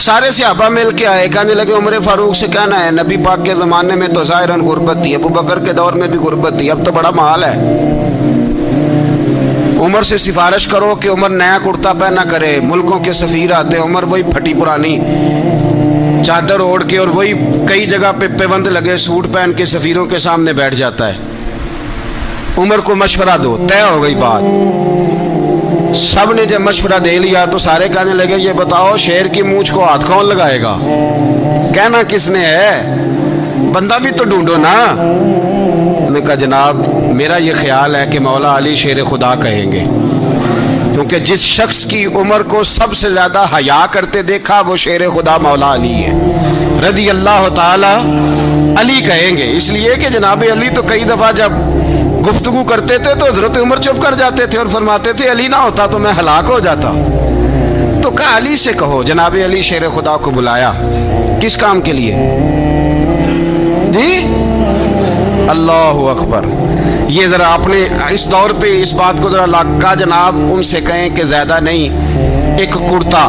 सारे सहाबा मिल के आए, कहने लगे उमर फारूक से कहना है, नबी पाक के ज़माने में तो ज़ाहिरन गुर्बत थी, अबू बकर के दौर में भी गुर्बत थी, अब तो बड़ा माल है। उमर से सिफारिश करो कि उमर नया कुर्ता पहना करे। मुल्कों के सफ़ीर आते हैं, उमर वही फटी पुरानी चादर ओढ़ के और वही कई जगह पे पेबंद लगे सूट पहन के सफ़ीरों के सामने बैठ जाता है। उमर को मशवरा दो, तय हो गई बात। सब ने जब मशवरा दे लिया तो सारे कहने लगे, ये बताओ शेर की मूंछ को हाथ कौन लगाएगा? कहना किसने है, बंदा भी तो ढूंढो ना। उन्होंने कहा जनाब मेरा ये ख्याल है कि मौला अली शेर खुदा कहेंगे, क्योंकि जिस शख्स की उम्र को सबसे ज्यादा हया करते देखा वो शेर खुदा मौला अली है, रदी अल्लाह ताला अली कहेंगे। इसलिए कि जनाब अली तो कई दफा जब गुफ्तगू करते थे तो हजरत उमर चुप कर जाते थे और फरमाते थे अली ना होता तो मैं हलाक हो जाता। तो कहा अली से कहो। जनाब अली शेर खुदा को बुलाया, किस काम के लिए जी? अल्लाह अकबर। ये जरा आपने इस दौर पे इस बात को जरा लगा जनाब उनसे कहें कि ज्यादा नहीं, एक कुर्ता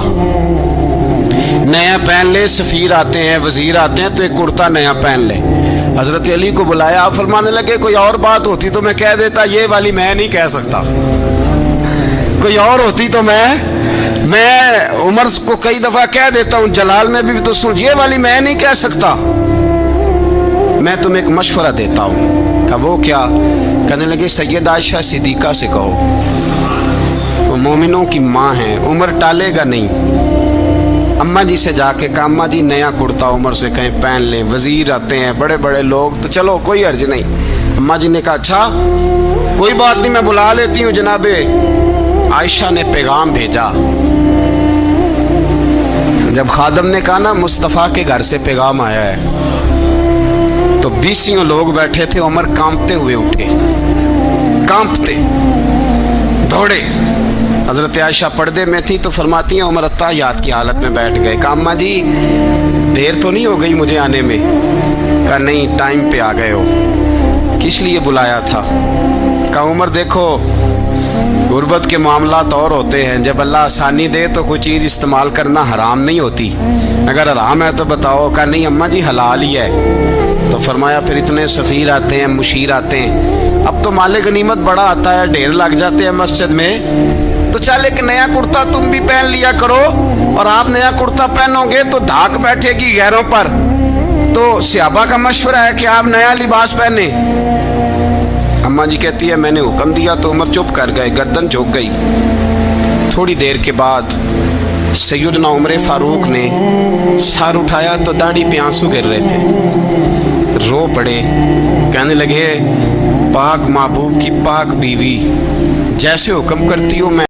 नया पहन ले। सफ़ीर आते हैं, वजीर आते हैं, तो एक कुर्ता नया पहन ले। हजरत अली को बुलाया, आप फरमाने लगे कोई और बात होती तो मैं कह देता, ये वाली मैं नहीं कह सकता। कोई और होती तो मैं उमर को कई दफा कह देता हूँ, जलाल में भी तो सुन, ये वाली मैं नहीं कह सकता। मैं तुम्हें एक मशवरा देता हूँ। कहा वो क्या? कहने लगे सैयद आयशा सिद्दीक़ा से कहो, वो मोमिनों की माँ है, उमर टालेगा नहीं। अम्मा जी से जाके कहा अम्मा जी नया कुर्ता उमर से कहीं पहन लें, वजीर आते हैं, बड़े बड़े लोग, तो चलो कोई अर्ज नहीं। अम्मा जी ने कहा अच्छा कोई बात नहीं, मैं बुला लेती हूँ। जनाबे आयशा ने पैगाम भेजा। जब खादम ने कहा ना मुस्तफ़ा के घर से पैगाम आया है, तो 20 लोग बैठे थे। उमर कांपते हुए उठे, कांपते दौड़े। हजरत आयशा पर्दे में थी तो फरमाती हैं उमर अत्ताहियात की हालत में बैठ गए। कहा अम्मा जी देर तो नहीं हो गई मुझे आने में? कहा नहीं, टाइम पे आ गए हो। किस लिए बुलाया था? कहा उमर देखो गुर्बत के मामलात और होते हैं, जब अल्लाह आसानी दे तो कोई चीज़ इस्तेमाल करना हराम नहीं होती, अगर हराम है तो बताओ। कहा नहीं अम्मा जी हलाल ही है। तो फरमाया फिर इतने सफ़ीर आते हैं, मुशीर आते हैं, अब तो माले गनीमत बड़ा आता है, ढेर लग जाते हैं मस्जिद में, तो चल एक नया कुर्ता तुम भी पहन लिया करो। और आप नया कुर्ता पहनोगे तो धाक बैठेगी गैरों पर। तो सहाबा का मशवरा है कि आप नया लिबास पहने। अम्मा जी कहती है मैंने हुक्म दिया तो उमर चुप कर गए, गर्दन झुक गई। थोड़ी देर के बाद सैयदना उमर फारूक ने सर उठाया तो दाढ़ी पे आंसू गिर रहे थे, रो पड़े। कहने लगे पाक महबूब की पाक बीवी, जैसे हुक्म करती हो मैं